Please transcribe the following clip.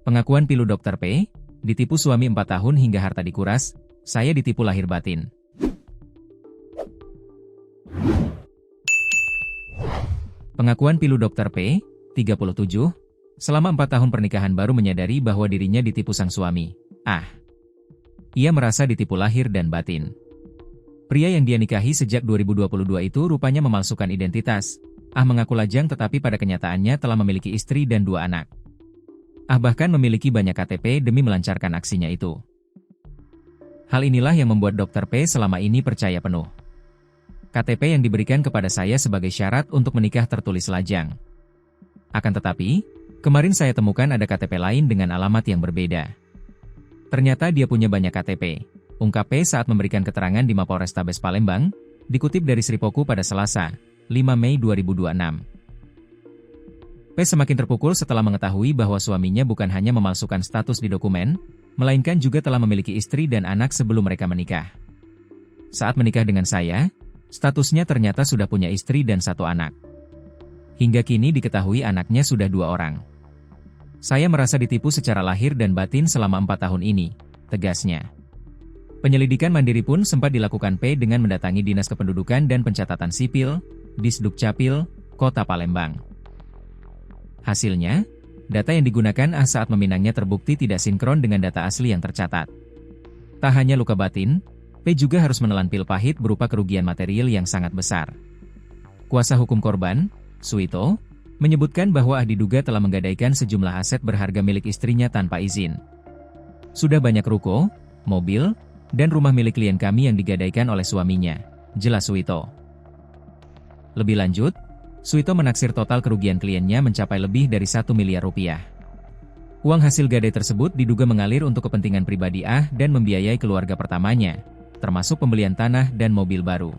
Pengakuan pilu Dr. P, ditipu suami 4 tahun hingga harta dikuras, saya ditipu lahir batin. Pengakuan pilu Dr. P, 37, selama 4 tahun pernikahan baru menyadari bahwa dirinya ditipu sang suami. Ia merasa ditipu lahir dan batin. Pria yang dia nikahi sejak 2022 itu rupanya memalsukan identitas. Mengaku lajang tetapi pada kenyataannya telah memiliki istri dan 2 anak. Bahkan memiliki banyak KTP demi melancarkan aksinya itu. Hal inilah yang membuat Dr. P selama ini percaya penuh. KTP yang diberikan kepada saya sebagai syarat untuk menikah tertulis lajang. Akan tetapi, kemarin saya temukan ada KTP lain dengan alamat yang berbeda. Ternyata dia punya banyak KTP, ungkap P saat memberikan keterangan di Mapolrestabes Palembang, dikutip dari Sripoku pada Selasa, 5 Mei 2026. P semakin terpukul setelah mengetahui bahwa suaminya bukan hanya memalsukan status di dokumen, melainkan juga telah memiliki istri dan anak sebelum mereka menikah. Saat menikah dengan saya, statusnya ternyata sudah punya istri dan 1 anak. Hingga kini diketahui anaknya sudah 2 orang. Saya merasa ditipu secara lahir dan batin selama 4 tahun ini, tegasnya. Penyelidikan mandiri pun sempat dilakukan P dengan mendatangi Dinas Kependudukan dan Pencatatan Sipil, Disdukcapil, Kota Palembang. Hasilnya, data yang digunakan saat meminangnya terbukti tidak sinkron dengan data asli yang tercatat. Tak hanya luka batin, P juga harus menelan pil pahit berupa kerugian material yang sangat besar. Kuasa hukum korban, Suito, menyebutkan bahwa diduga telah menggadaikan sejumlah aset berharga milik istrinya tanpa izin. Sudah banyak ruko, mobil, dan rumah milik klien kami yang digadaikan oleh suaminya, jelas Suito. Lebih lanjut, Suito menaksir total kerugian kliennya mencapai lebih dari 1 miliar rupiah. Uang hasil gadai tersebut diduga mengalir untuk kepentingan pribadi dan membiayai keluarga pertamanya, termasuk pembelian tanah dan mobil baru.